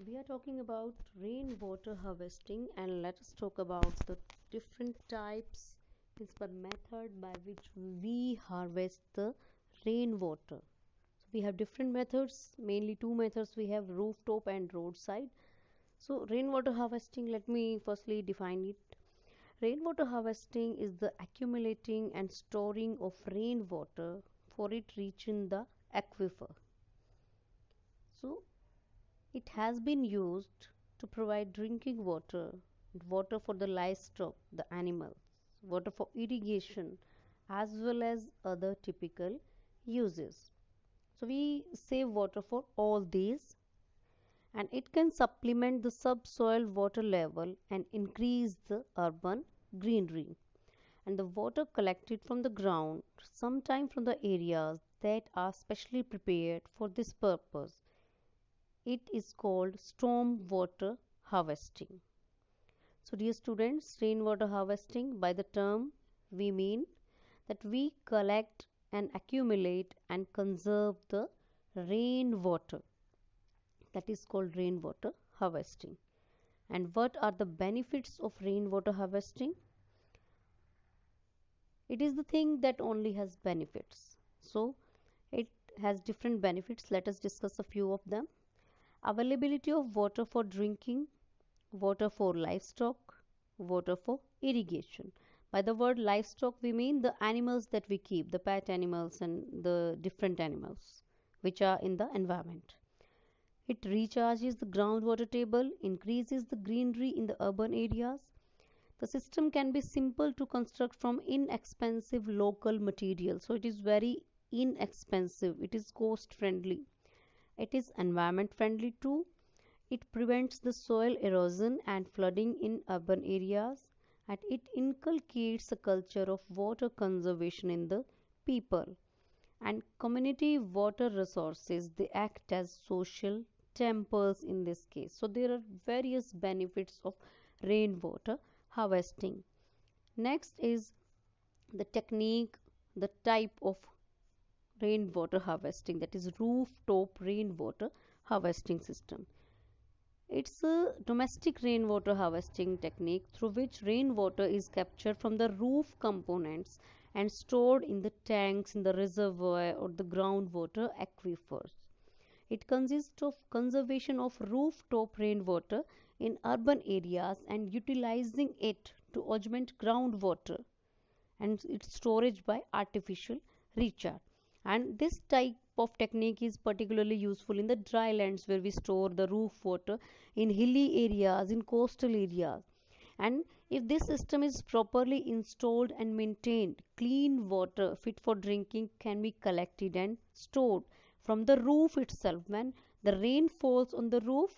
We are talking about rainwater harvesting, and let us talk about the different types, means the method by which we harvest the rainwater. So we have different methods, mainly two methods we have: rooftop and roadside. So rainwater harvesting, let me firstly define it. Rainwater harvesting is the accumulating and storing of rainwater for it reaching the aquifer. So it has been used to provide drinking water, water for the livestock, the animals, water for irrigation, as well as other typical uses. So we save water for all these, and it can supplement the subsoil water level and increase the urban greenery. And the water collected from the ground, sometimes from the areas that are specially prepared for this purpose, it is called storm water harvesting. So, dear students, rainwater harvesting, by the term we mean that we collect and accumulate and conserve the rainwater. That is called rainwater harvesting. And what are the benefits of rainwater harvesting? It is the thing that only has benefits. So, it has different benefits. Let us discuss a few of them. Availability of water for drinking, water for livestock, water for irrigation. By the word livestock, we mean the animals that we keep, the pet animals and the different animals which are in the environment. It recharges the groundwater table, increases the greenery in the urban areas. The system can be simple to construct from inexpensive local materials. So it is very inexpensive, it is cost friendly, it is environment friendly too. It prevents the soil erosion and flooding in urban areas, and it inculcates a culture of water conservation in the people. And community water resources, they act as social temples in this case. So there are various benefits of rainwater harvesting. Next is the technique, the type of rainwater harvesting, that is rooftop rainwater harvesting system. It's a domestic rainwater harvesting technique through which rainwater is captured from the roof components and stored in the tanks in the reservoir or the groundwater aquifers. It consists of conservation of rooftop rainwater in urban areas and utilizing it to augment groundwater and its storage by artificial recharge. And this type of technique is particularly useful in the dry lands where we store the roof water, in hilly areas, in coastal areas. And if this system is properly installed and maintained, clean water fit for drinking can be collected and stored from the roof itself. When the rain falls on the roof,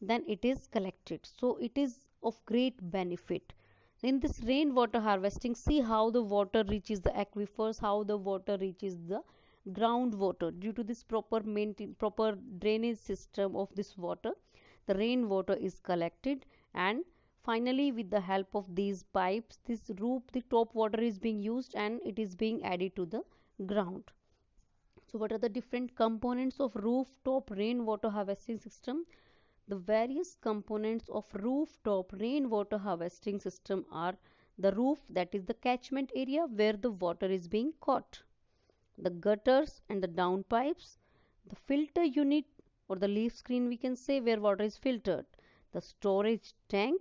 then it is collected. So it is of great benefit. In this rainwater harvesting, see how the water reaches the aquifers, how the water reaches the groundwater. Due to this proper drainage system of this water, the rainwater is collected, and finally with the help of these pipes, this roof, the top water is being used and it is being added to the ground. So what are the different components of rooftop rainwater harvesting system? The various components of rooftop rainwater harvesting system are: the roof, that is the catchment area where the water is being caught, the gutters and the downpipes, the filter unit or the leaf screen we can say where water is filtered, the storage tank,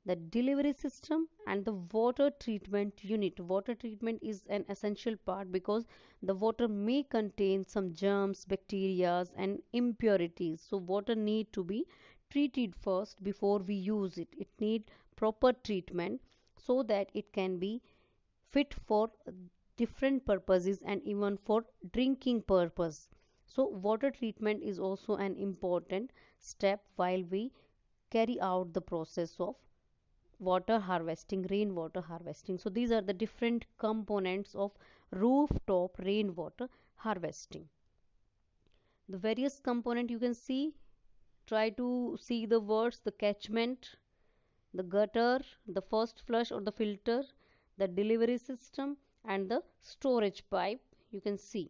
the delivery system, and the water treatment unit. Water treatment is an essential part because the water may contain some germs, bacteria and impurities. So water need to be treated first before we use it. It need proper treatment so that it can be fit for different purposes and even for drinking purpose. So water treatment is also an important step while we carry out the process of water harvesting, rainwater harvesting. So these are the different components of rooftop rainwater harvesting. The various component you can see, try to see the words: the catchment, the gutter, the first flush or the filter, the delivery system, and the storage pipe. You can see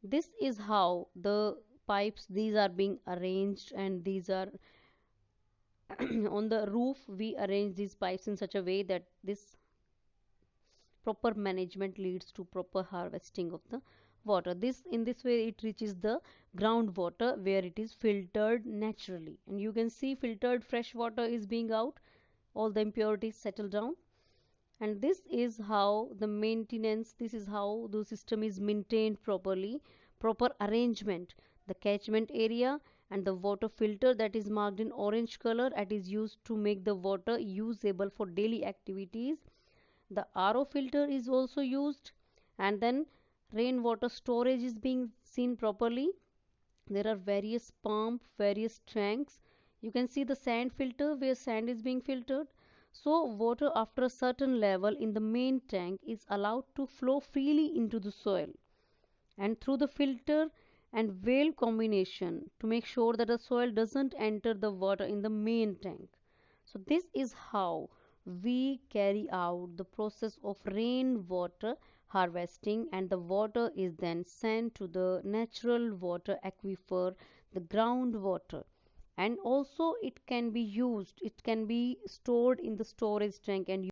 this is how the pipes, these are being arranged, and these are on the roof we arrange these pipes in such a way that this proper management leads to proper harvesting of the water. This in this way it reaches the groundwater where it is filtered naturally, and you can see filtered fresh water is being out, all the impurities settle down. And this is how the maintenance, this is how the system is maintained properly. Proper arrangement, the catchment area and the water filter that is marked in orange color, that is used to make the water usable for daily activities. The RO filter is also used, and then rainwater storage is being seen properly. There are various pump, various tanks. You can see the sand filter where sand is being filtered. So water after a certain level in the main tank is allowed to flow freely into the soil, and through the filter and valve combination to make sure that the soil doesn't enter the water in the main tank. So this is how we carry out the process of rainwater harvesting, and the water is then sent to the natural water aquifer, the groundwater. And also it can be used, it can be stored in the storage tank and